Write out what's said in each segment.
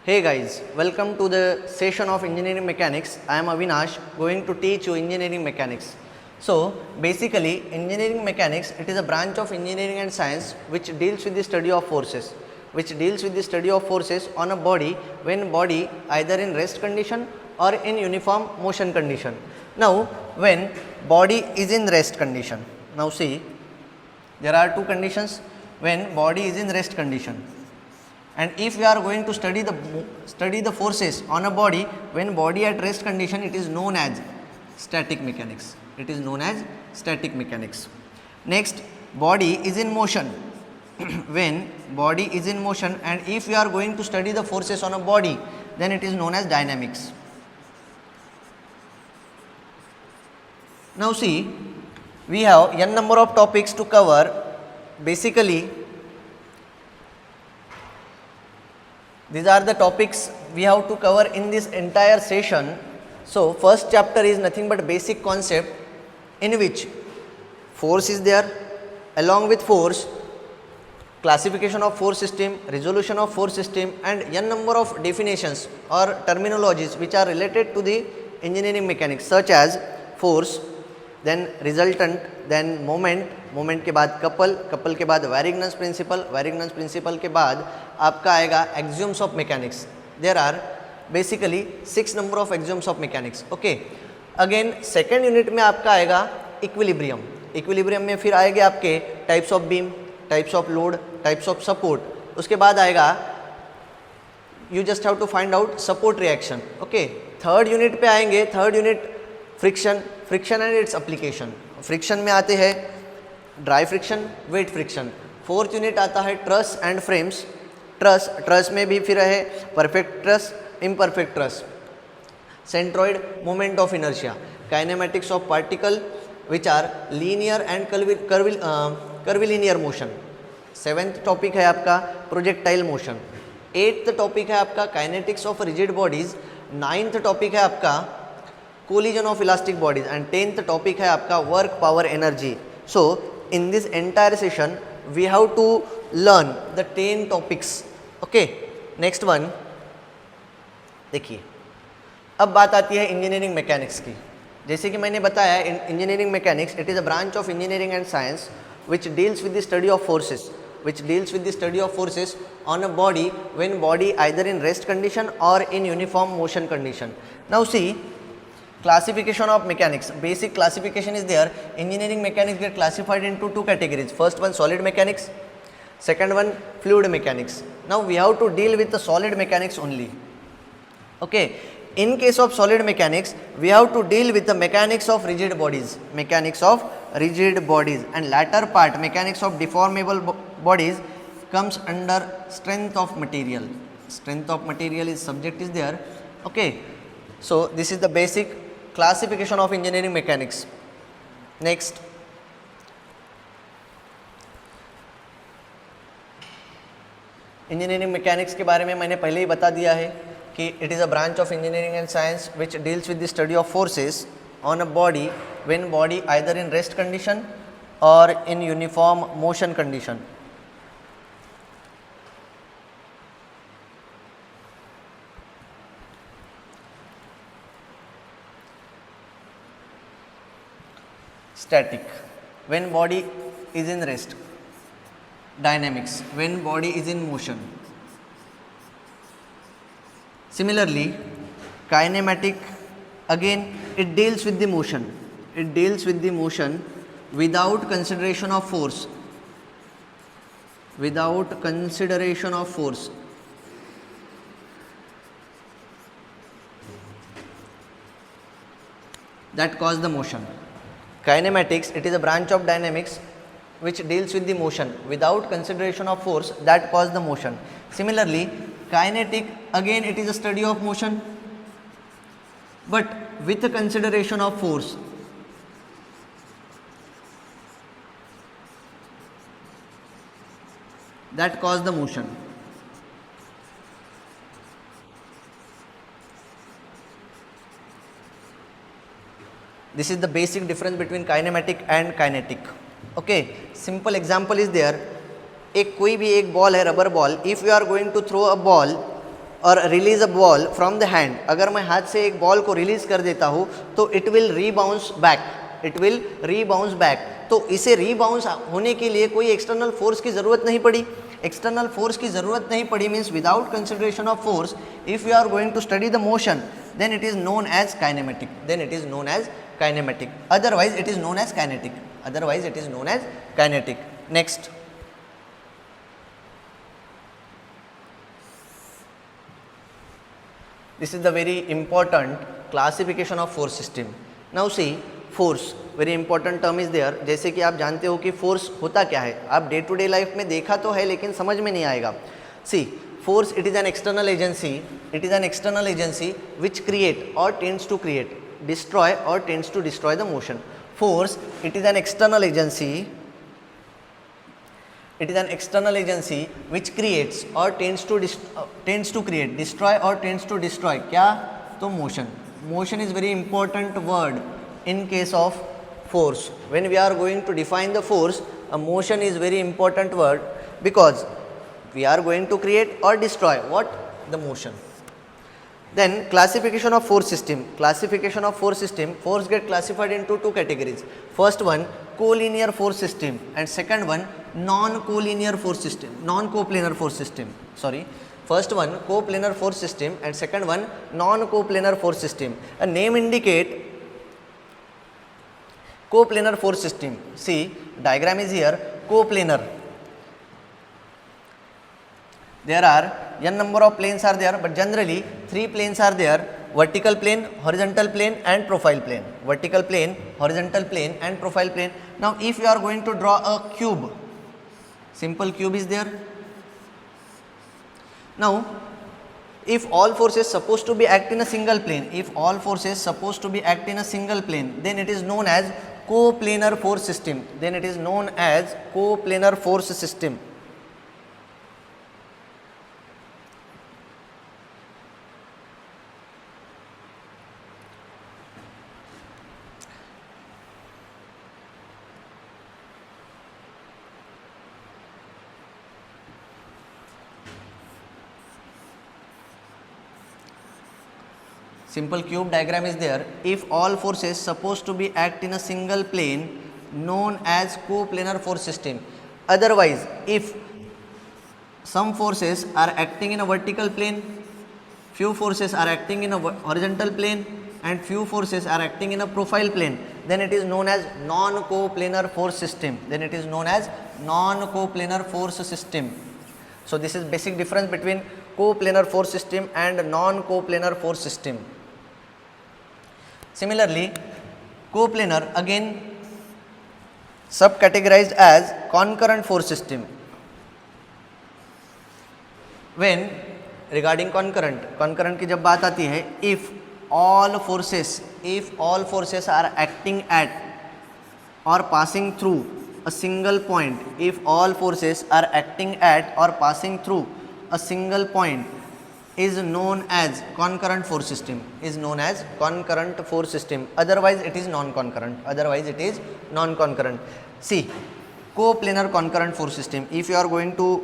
Hey guys, welcome to the session of engineering mechanics. I am Avinash going to teach you engineering mechanics. So basically engineering mechanics, it is a branch of engineering and science which deals with the study of forces, on a body when body either in rest condition or in uniform motion condition. Now when body is in rest condition, now see there are two conditions when body is in rest condition. And if we are going to study the forces on a body when body at rest condition, it is known as static mechanics. Next, body is in motion. When body is in motion, and if we are going to study the forces on a body, then it is known as dynamics. Now see, we have n number of topics to cover. Basically, these are the topics we have to cover in this entire session. So first chapter is nothing but basic concept, in which force is there, along with force, classification of force system, resolution of force system, and n number of definitions or terminologies which are related to the engineering mechanics, such as force, then resultant, then moment के बाद couple के बाद वैरिग्नस principal के बाद आपका आएगा axioms of mechanics. There are basically 6 number of axioms of mechanics. Okay, again second unit में आपका आएगा इक्विलिब्रियम में फिर आएंगे आपके types of beam, types of load, types of support. उसके बाद आएगा you just have to find out support reaction. Okay, third unit पे आएंगे. Third unit friction and its application. Friction में आते हैं dry friction, wet friction. Fourth unit आता है ट्रस एंड फ्रेम्स. ट्रस में भी फिर है perfect truss, imperfect truss, centroid, moment of inertia, kinematics of particle which are linear and curvilinear motion. Seventh topic है आपका प्रोजेक्टाइल मोशन. एट्थ टॉपिक है आपका kinetics of rigid bodies. Ninth topic है आपका collision of elastic bodies. And tenth topic है आपका work power energy. So in this entire session we have to learn the 10 topics. Okay, next one देखिए, अब बात आती है इंजीनियरिंग मैकेनिक्स की. जैसे कि मैंने बताया, engineering mechanics it is a branch of engineering and science which deals with the study of forces on a body when body either in rest condition or in uniform motion condition. Now see, classification of mechanics. Basic classification is there. Engineering mechanics get classified into two categories. First one solid mechanics, second one fluid mechanics. Now we have to deal with the solid mechanics only. Okay, in case of solid mechanics we have to deal with the mechanics of rigid bodies, and latter part mechanics of deformable bodies comes under strength of material. Strength of material is subject is there. Okay, so this is the basic classification of engineering mechanics. Next, engineering mechanics के बारे में मैंने पहले ही बता दिया है कि it is a branch of engineering and science which deals with the study of forces on a body when body either in rest condition or in uniform motion condition. Static, when body is in rest. Dynamics, when body is in motion. Similarly, kinematic, again it deals with the motion. Without consideration of force. That cause the motion. Kinematics, it is a branch of dynamics which deals with the motion without consideration of force that cause the motion. Similarly, kinetic, again it is a study of motion but with the consideration of force. That cause the motion. This is the basic difference between kinematic and kinetic. Okay, simple example is there. एक कोई भी एक ball है, rubber ball. If you are going to throw a ball और release a ball from the hand, अगर मैं हाथ से एक बॉल को रिलीज कर देता हूँ तो it will rebound back, it will rebound back. तो इसे रीबाउंस होने के लिए कोई एक्सटर्नल फोर्स की ज़रूरत नहीं पड़ी, एक्सटर्नल फोर्स की ज़रूरत नहीं पड़ी means without consideration of force if you are going to study the motion then it is known as kinematic, then it is known as kinematic, otherwise it is known as kinetic, otherwise it is known as kinetic. Next, this is the very important classification of force system. Now see, force very important term is there. जैसे कि आप जानते हो कि force होता क्या है, आप डे टू डे लाइफ में देखा तो है लेकिन समझ में नहीं आएगा। See, force it is an external agency, it is an external agency which create or tends to create, destroy or tends to destroy the motion. Force it is an external agency, it is an external agency which creates or tends to create, destroy or tends to destroy क्या, तो motion. Motion is very important word in case of force. When we are going to define the force, a motion is very important word because we are going to create or destroy what, the motion. Then classification of force system, classification of force system, force get classified into two categories. First one collinear force system and second one non-collinear force system, non-coplanar force system, sorry. First one coplanar force system and second one non-coplanar force system. A name indicate coplanar force system. See, diagram is here, coplanar. There are n number of planes are there, but generally 3 planes are there, vertical plane, horizontal plane and profile plane, vertical plane, horizontal plane and profile plane. Now if you are going to draw a cube, simple cube is there. Now if all forces supposed to be act in a single plane, if all forces supposed to be act in a single plane, then it is known as coplanar force system, then it is known as coplanar force system. Simple cube diagram is there. If all forces supposed to be act in a single plane, known as coplanar force system. Otherwise, if some forces are acting in a vertical plane, few forces are acting in a horizontal plane and few forces are acting in a profile plane, then it is known as non-coplanar force system, then it is known as non-coplanar force system. So this is basic difference between coplanar force system and non-coplanar force system. Similarly, coplanar again subcategorized as concurrent force system. When regarding concurrent की जब बात आती है, if all forces are acting at or passing through a single point, if all forces are acting at or passing through a single point, is known as concurrent force system, is known as concurrent force system, otherwise it is non-concurrent, otherwise it is non-concurrent. See, coplanar concurrent force system, if you are going to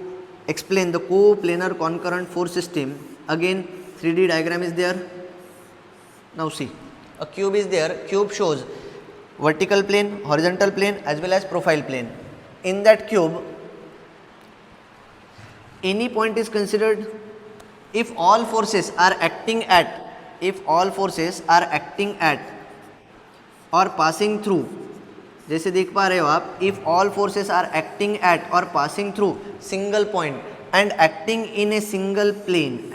explain the coplanar concurrent force system, again 3D diagram is there. Now see, a cube is there, cube shows vertical plane, horizontal plane as well as profile plane. In that cube, any point is considered. If all forces are acting at or passing through, जैसे देख पा रहे हो आप, if all forces are acting at or passing through single point and acting in a single plane,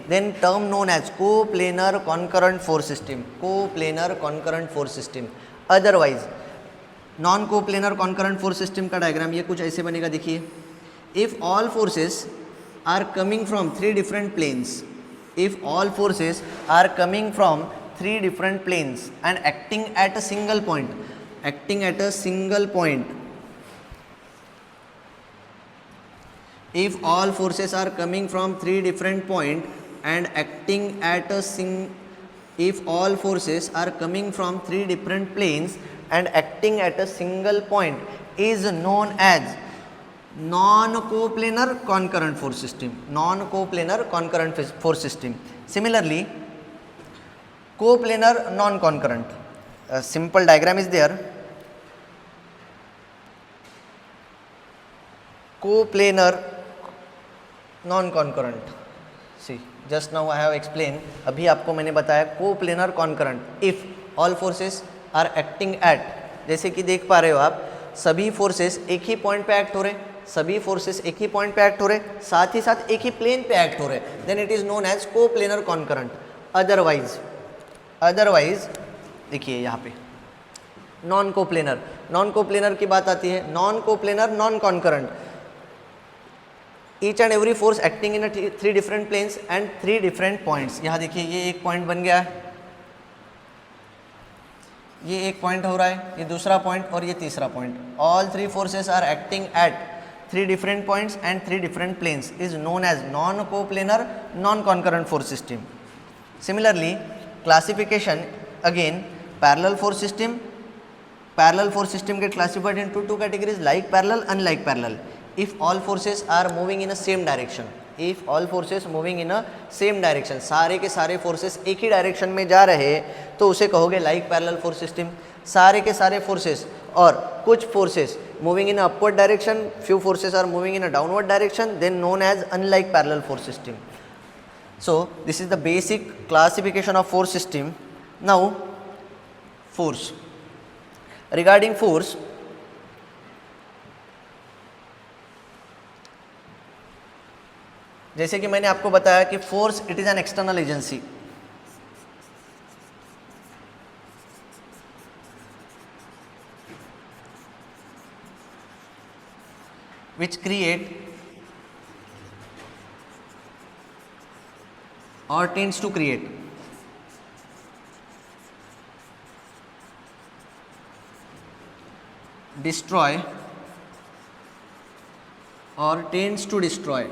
then term known as coplanar concurrent force system, coplanar concurrent force system. Otherwise non coplanar concurrent force system का diagram ये कुछ ऐसे बनेगा, देखिए. If all forces are coming from 3 different planes, if all forces are coming from 3 different planes and acting at a single point, if all forces are coming from 3 different point and acting at a if all forces are coming from 3 different planes and acting at a single point, is known as non coplanar concurrent force system, non coplanar concurrent force system. Similarly, coplanar non concurrent, a simple diagram is there. Coplanar non concurrent, see just now I have explained, अभी आपको मैंने बताया coplanar concurrent if all forces are acting at, जैसे कि देख पा रहे हो आप सभी फोर्सेस एक ही पॉइंट पे एक्ट हो रहे, सभी फोर्सेस एक ही पॉइंट पे एक्ट हो रहे, साथ ही साथ एक ही प्लेन पे एक्ट हो रहे, then it is known as coplanar concurrent. Otherwise देखिए यहाँ पे नॉन कोप्लेनर, नॉन कोप्लेनर की बात आती है, non coplanar non concurrent, each and every force acting in 3 different planes and 3 different points. यहाँ देखिए ये एक पॉइंट बन गया है, ये एक पॉइंट हो रहा है, ये दूसरा पॉइंट और ये तीसरा point. All 3 forces are acting at 3 different points and 3 different planes is known as non coplanar non concurrent force system. Similarly classification again parallel force system. Parallel force system get classified into 2 categories like parallel, unlike parallel. If all forces are moving in a same direction, if all forces moving in a same direction, सारे के सारे forces एक ही direction में जा रहे तो उसे कहोगे लाइक पैरेलल फोर्स सिस्टम. सारे के सारे फोर्सेस और कुछ forces moving in upward direction, few forces are moving in a downward direction, then known as unlike parallel force system. So this is the basic classification of force system. Now force. Regarding force, जैसे कि मैंने आपको बताया कि force it is an external agency. which create or tends to create destroy or tends to destroy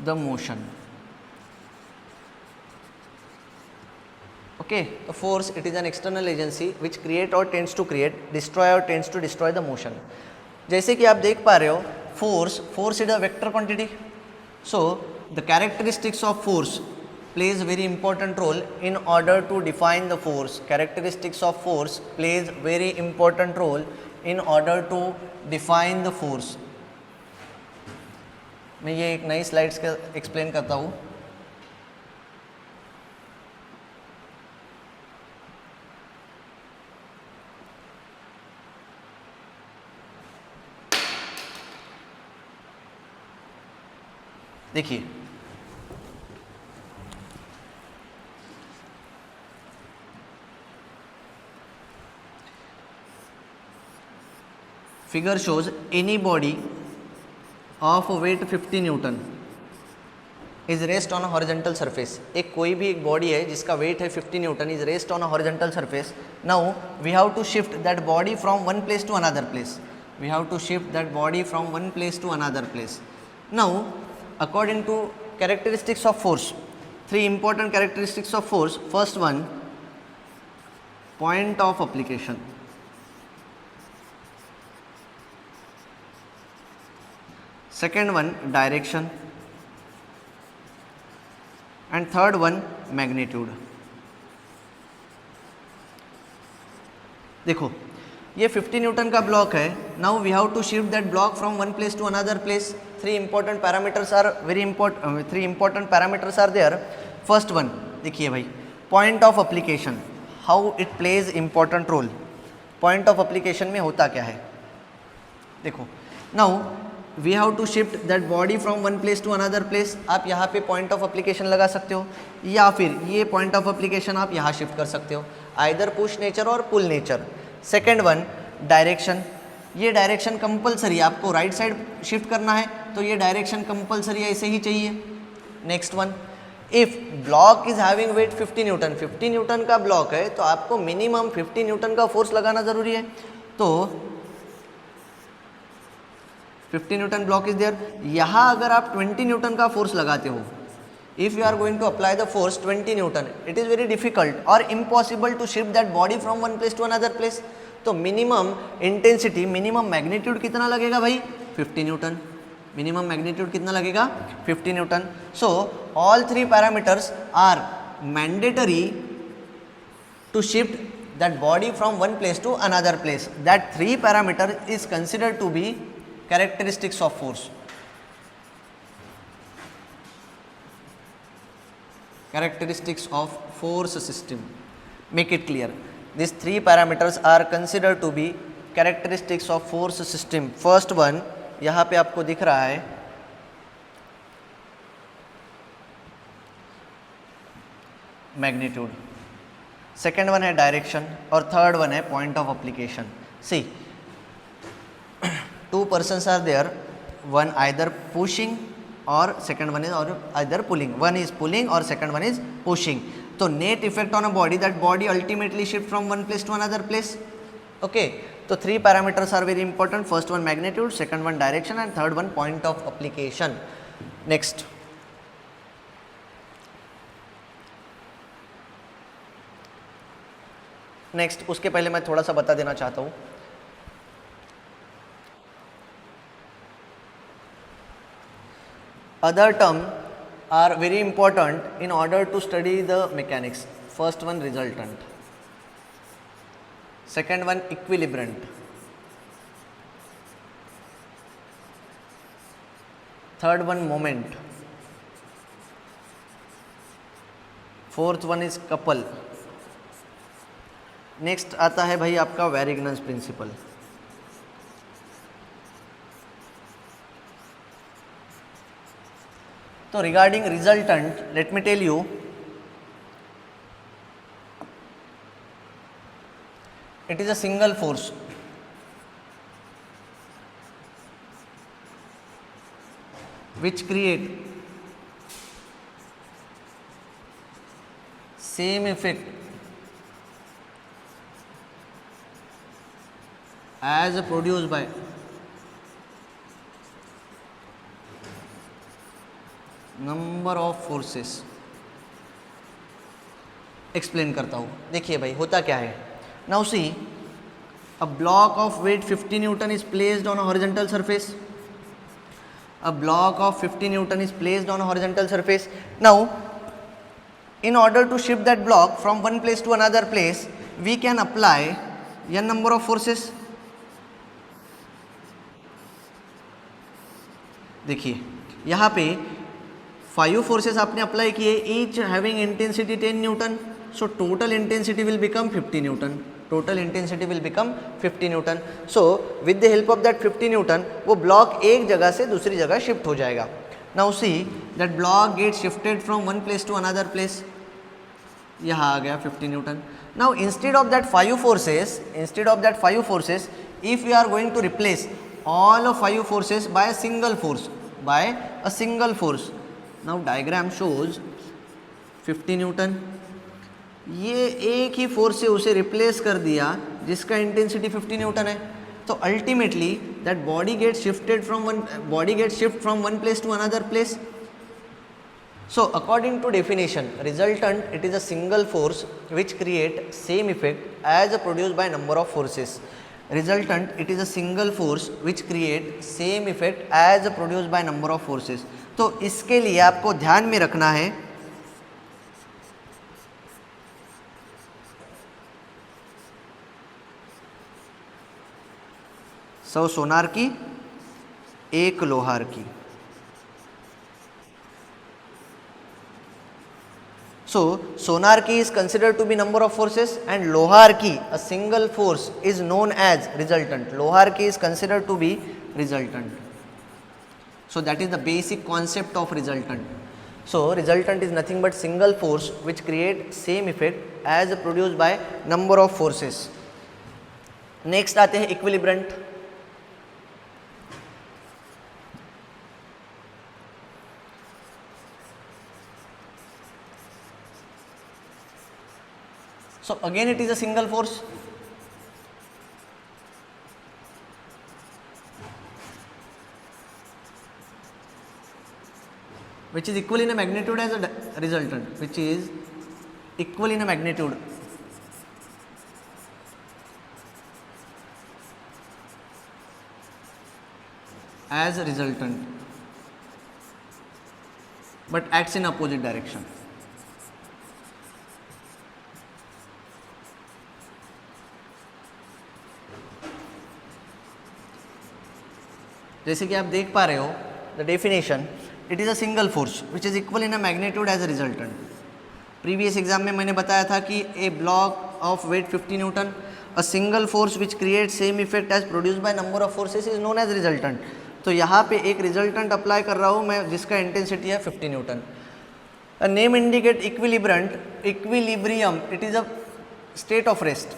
the motion. Okay, the force it is an external agency which create or tends to create, destroy or tends to destroy the motion. जैसे कि आप देख पा रहे हो force is a vector quantity. So the characteristics of force plays very important role in order to define the force. Characteristics of force plays very important role in order to define the force. मैं ये एक नई slides का explain करता हूँ. देखिए figure shows any body of weight 50 newton is rest on a horizontal surface. एक कोई भी एक बॉडी है जिसका वेट है 50 newton is rest on a horizontal surface. Now we have to shift that body from one place to another place. We have to shift that body from one place to another place. Now according to characteristics of force, 3 important characteristics of force. First one, point of application. Second one, direction. And third one, magnitude. देखो ये 50 Newton का block है. Now we have to shift that block from one place to another place. 3 important parameters are very important. 3 important parameters are there. First one देखिए भाई, point of application, how it plays important role. Point of application में होता क्या है देखो. now we have to shift that body from one place to another place. आप यहाँ पे point of application लगा सकते हो या फिर ये point of application आप यहाँ शिफ्ट कर सकते हो, either push nature और pull nature. Second one direction. ये डायरेक्शन कंपलसरी, आपको राइट साइड शिफ्ट करना है तो ये डायरेक्शन कंपलसरी ऐसे ही चाहिए. Next one, if block is having wait 50 Newton, 50 Newton का ब्लॉक है तो आपको मिनिमम 50 न्यूटन का फोर्स लगाना जरूरी है. तो 50 न्यूटन ब्लॉक इज देयर. यहाँ अगर आप 20 न्यूटन का फोर्स लगाते हो, if you are going to apply the force 20 Newton, it is very difficult or impossible to shift that body from one place to another place. तो minimum intensity, minimum magnitude कितना लगेगा भाई? 50 Newton. Minimum magnitude कितना लगेगा? 50 newton. So all three parameters are mandatory to shift that body from one place to another place. That three parameter is considered to be characteristics of force. Characteristics of force system. Make it clear. These three parameters are considered to be characteristics of force system. First one यहाँ पे आपको दिख रहा है, magnitude, second one है direction और third one है point of application. See, two persons are there, one either pushing और सेकेंड वन इज और either pulling. One is pulling और सेकेंड वन इज पुशिंग. तो net effect on a body, that body ultimately shift from one place to another place. Okay, तो three parameters are very important. First one magnitude, second one direction and third one point of application. Next, उसके पहले मैं थोड़ा सा बता देना चाहता हूँ. Other term are very important in order to study the mechanics. First one resultant, second one equilibrant, third one moment, fourth one is couple. Next आता है भाई आपका वेरिग्नस प्रिंसिपल. तो regarding resultant, let me tell you, it is a single force which create same effect as produced by number of forces. Explain करता हूँ. देखिए भाई होता क्या है. Now see, a block of weight 50 Newton is placed on a horizontal surface. A block of 50 Newton is placed on a horizontal surface. Now, in order to shift that block from one place to another place, we can apply n number of forces. देखिए यहाँ पे 5 forces आपने apply किए, each having intensity 10 Newton. So total intensity will become 50 Newton. Total intensity will become 50 Newton. So with the help of that 50 Newton, वो block एक जगह से दूसरी जगह shift हो जाएगा. Now see that block gets shifted from one place to another place. यहाँ आ गया 50 Newton. Now instead of that 5 forces, if we are going to replace all of 5 forces by a single force, now diagram shows 50 Newton. ये एक ही force से उसे replace कर दिया जिसका intensity 50 newton है. तो ultimately that body get shift from one place to another place. So according to definition, resultant it is a single force which create same effect as produced by number of forces. Resultant it is a single force which create same effect as produced by number of forces. तो इसके लिए आपको ध्यान में रखना है सोनार की, एक लोहार की. So sonar key is considered to be number of forces and lohar key, a single force, is known as resultant. Lohar key is considered to be resultant. So that is the basic concept of resultant. So resultant is nothing but single force which create same effect as produced by number of forces. Next आते हैं equilibrant. So again it is a single force. Which is equal in a magnitude as a resultant, which is equal in a magnitude as resultant but acts in opposite direction. जैसे कि आप देख पा रहे हो the definition, it is a single force which is equal in a magnitude as a resultant. Previous exam में मैंने बताया था कि a block of weight 50 newton, a single force which create same effect as produced by number of forces is known as resultant. तो यहाँ पे एक resultant apply कर रहा हूँ मैं जिसका इंटेंसिटी है 50 newton. A name indicate equilibrium, it is a state of rest.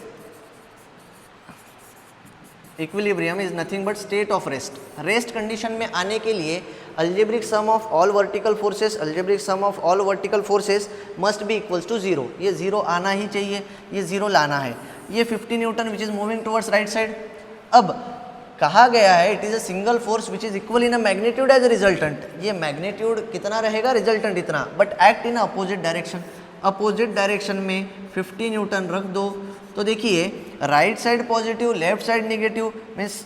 Equilibrium is nothing but state of rest. Rest condition में आने के लिए algebraic sum of all vertical forces must be equals to zero. ये zero आना ही चाहिए, ये zero लाना है. ये 50 newton which is moving towards right side. अब कहा गया है it is a single force which is equal in a magnitude as a resultant. ये मैग्नीट्यूड कितना रहेगा, रिजल्टेंट इतना, but act in opposite direction. Opposite direction में 50 न्यूटन रख दो तो देखिए right side positive, left side negative, means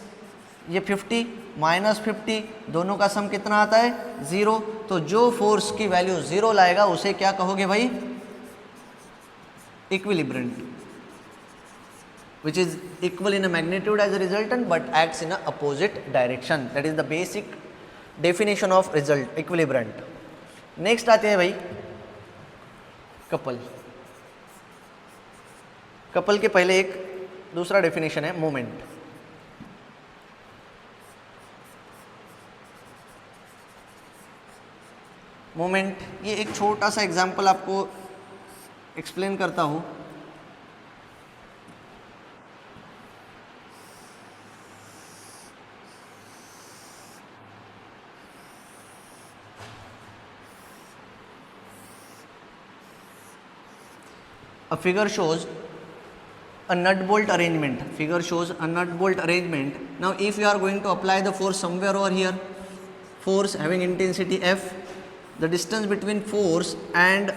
ये 50 माइनस 50 दोनों का सम कितना आता है, 0. तो जो फोर्स की वैल्यू 0 लाएगा उसे क्या कहोगे भाई, इक्विलिब्रेंट, which is equal in a magnitude as a resultant but acts in a opposite direction. That is the basic definition of result equilibrant. Next आते हैं भाई कपल. कपल के पहले एक दूसरा डेफिनेशन है मोमेंट. मोमेंट, ये एक छोटा सा एग्जाम्पल आपको एक्सप्लेन करता हूँ. A figure shows a nut bolt arrangement. Figure shows a nut bolt arrangement. Now if you are going to apply the force somewhere over here, force having intensity F, the distance between force and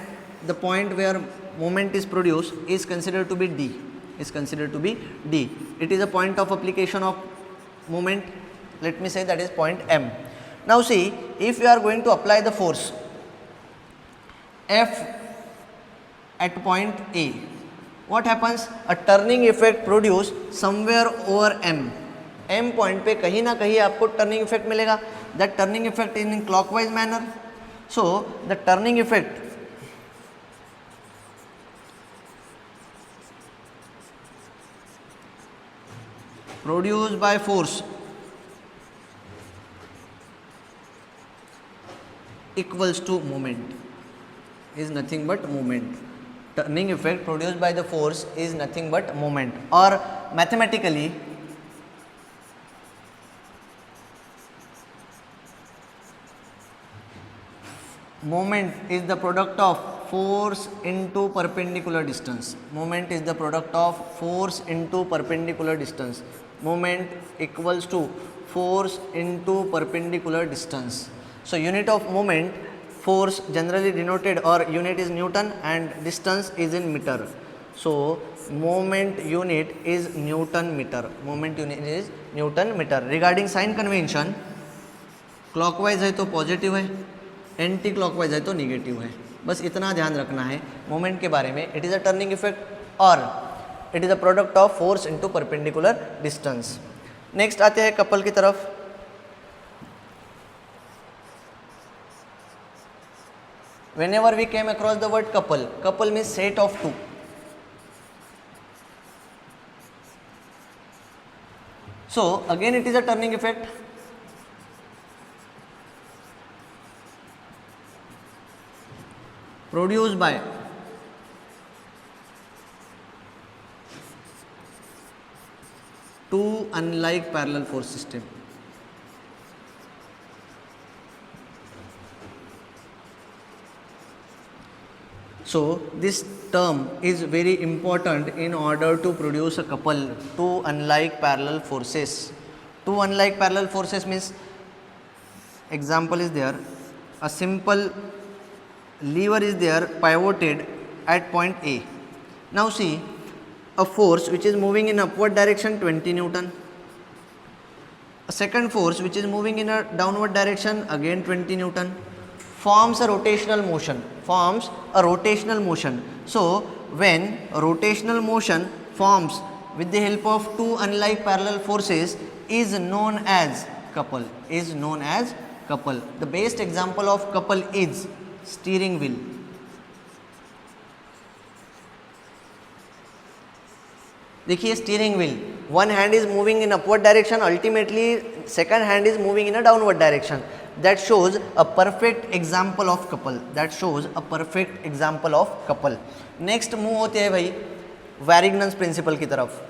the point where moment is produced is considered to be D. It is a point of application of moment. Let me say that is point M. Now see, if you are going to apply the force F at point A, what happens? A turning effect produced somewhere over M. M point पे कहीं ना कहीं आपको turning effect मिलेगा. That turning effect is in clockwise manner. So the turning effect produced by force equals to moment, is nothing but moment. Turning effect produced by the force is nothing but moment, or mathematically moment is the product of force into perpendicular distance. Moment is the product of force into perpendicular distance. Moment equals to force into perpendicular distance. So unit of moment, force generally denoted, or unit is Newton and distance is in meter. So moment unit is Newton meter. Moment unit is Newton meter. Regarding sign convention, clockwise है तो positive है, anti clockwise है तो negative है. बस इतना ध्यान रखना है मोमेंट के बारे में. It is a turning effect और it is a product of force into perpendicular distance. Next आते हैं कपल की तरफ. Whenever we came across the word couple means set of two. So again it is a turning effect. Produced by two unlike parallel force system. So this term is very important in order to produce a couple, two unlike parallel forces. Two unlike parallel forces means, example is there, a simple lever is there pivoted at point A. Now see, a force which is moving in upward direction 20 Newton, A second force which is moving in a downward direction, again 20 Newton, forms a rotational motion, forms a rotational motion. So when a rotational motion forms with the help of two unlike parallel forces is known as couple, is known as couple. The best example of couple is steering wheel. देखिए steering wheel, one hand is moving in upward direction, ultimately second hand is moving in a downward direction. That shows a perfect example of couple, that shows a perfect example of couple. Next move होते हैं भाई Varignon's principle की तरफ.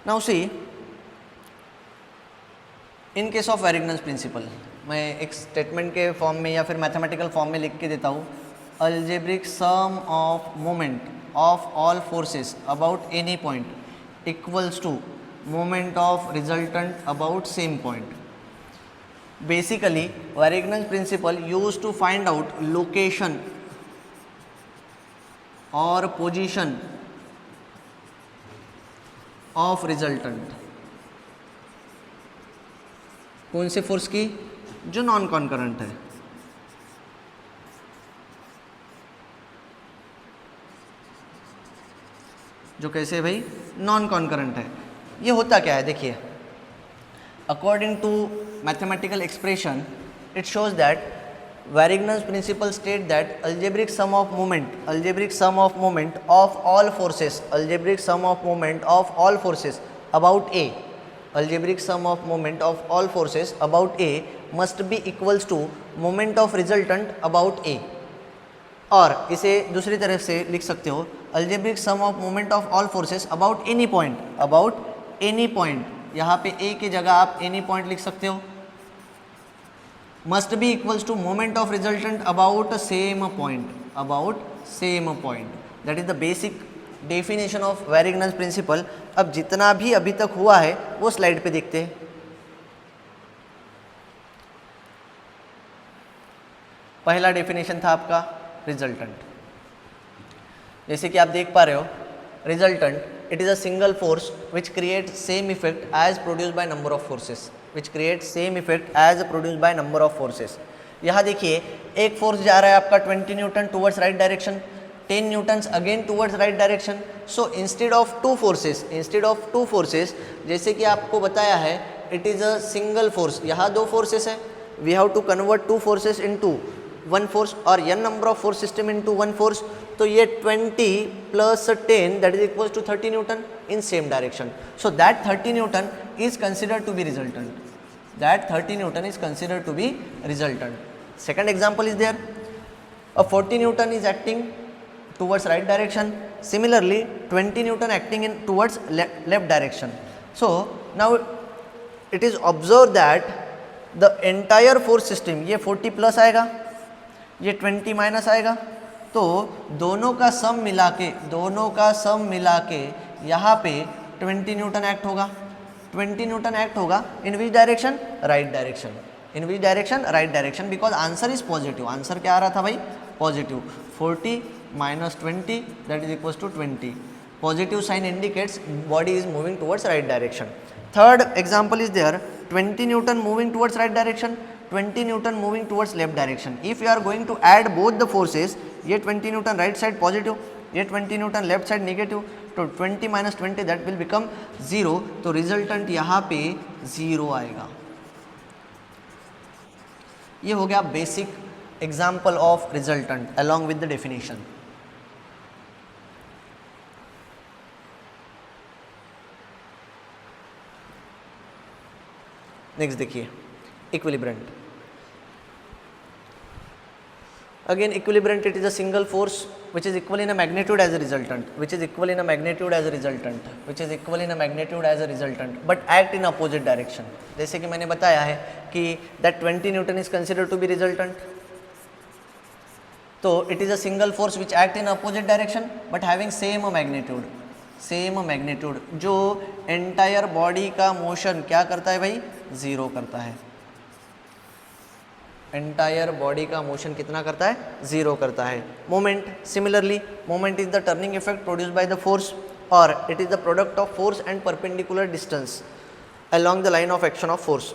Now see in case of Varignon's principle, मैं एक statement के form में या फिर मैथमेटिकल फॉर्म में लिख के देता हूँ. Algebraic sum of moment of all forces about any point equals to moment of resultant about same point. Basically Varignon's principle use to find out location और पोजीशन ऑफ रिजल्टेंट. कौन से force की? जो नॉन कॉन्करेंट है. जो कैसे भाई? Non concurrent है. ये होता क्या है देखिए, according to mathematical expression it shows that Varignon's principle state that algebraic sum of moment, algebraic sum of moment of all forces, algebraic sum of moment of all forces about a, algebraic sum of moment of all forces about A must be equals to moment of resultant about A. और इसे दूसरी तरफ से लिख सकते हो algebraic sum of moment of all forces about any point, about any point. यहाँ पे A की जगह आप any point लिख सकते हो. must be equals to moment of resultant about same point, about same point. That is the basic definition of Varignon's principle. अब जितना भी अभी तक हुआ है वो स्लाइड पे देखते हैं. पहला डेफिनेशन था आपका रिजल्टेंट. जैसे कि आप देख पा रहे हो, resultant it is a single force which create same effect as produce by number of forces, which create same effect as produce by number of forces. यहाँ देखिए एक फोर्स जा रहा है आपका 20 newton towards right direction, 10 newtons again towards right direction. So instead of two forces, जैसे कि आपको बताया है it is a single force. यहाँ दो फोर्सेस है, we have to convert two forces into one force और n number of force system into one force. तो ये 20 plus 10 that is equals to 30 newton in same direction. So that 30 newton is considered to be resultant, that 30 newton is considered to be resultant. Second example is there, a 40 newton is acting towards right direction, similarly 20 Newton acting in towards left direction. So now it is observed that the entire force system, ये 40 plus आएगा, ये 20 minus आएगा, तो दोनों का सम मिला के यहाँ पे 20 न्यूटन एक्ट होगा. 20 न्यूटन एक्ट होगा in which direction? Right direction. In which direction? Right direction. Because answer is positive. Answer क्या आ रहा था भाई? Positive. 40 minus 20 that is equals to 20. Positive sign indicates body is moving towards right direction. Third example is there, 20 Newton moving towards right direction, 20 Newton moving towards left direction. If you are going to add both the forces, ये 20 Newton right side positive, ये 20 Newton left side negative, तो 20 minus 20 that will become 0. तो resultant यहाँ पे 0 आएगा. ये हो गया basic example of resultant along with the definition. नेक्स्ट देखिए equilibrant. Again equilibrant it is a single force which is equal in a magnitude as a resultant, which is equal in a magnitude as a resultant, which is equal in a magnitude as a resultant, but act in opposite direction. जैसे कि मैंने बताया है कि that 20 Newton is considered to be resultant. तो it is a single force which act in opposite direction but having same magnitude. Same magnitude. जो entire body का motion क्या करता है भाई? ज़ीरो करता है. एंटायर बॉडी का मोशन कितना करता है, 0 करता है. Moment, similarly moment is the turning effect produced by the force और it is the product of force and perpendicular distance along the line of action of force.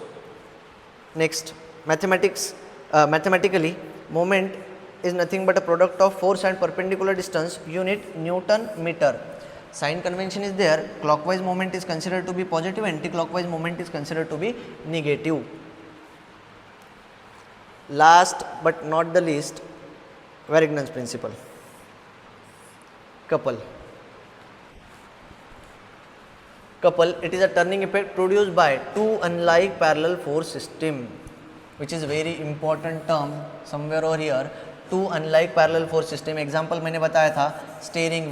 Next, mathematically moment is nothing but a product of force and perpendicular distance, unit Newton meter. Sign convention is there, clockwise moment is considered to be positive, anti-clockwise moment is considered to be negative. Last but not the least, Varignon's principle. Couple, it is a turning effect produced by two unlike parallel force system, which is very important term somewhere over here. Two unlike parallel force system. Example मैंने बताया था, steering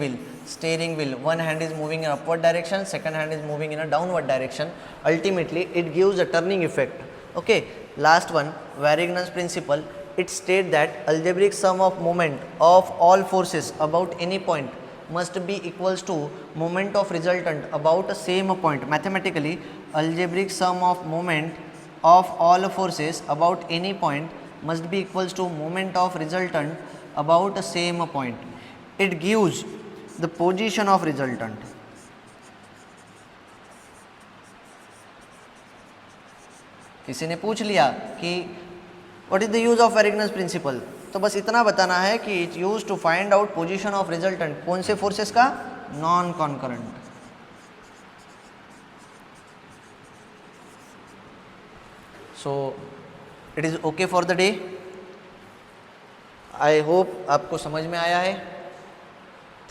wheel, one hand is moving in upward direction, second hand is moving in a downward direction. Ultimately it gives a turning effect. Okay, last one, Varignon's principle. It states that algebraic sum of moment of all forces about any point must be equals to moment of resultant about the same point. Mathematically, algebraic sum of moment of all forces about any point must be equals to moment of resultant about the same point. It gives the position of resultant. किसी ने पूछ लिया कि what is the use of Varignon's principle, तो बस इतना बताना है कि it use to find out position of resultant. कौन से फोर्सेस का, non concurrent. So it is okay for the day. I hope आपको समझ में आया है.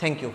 Thank you.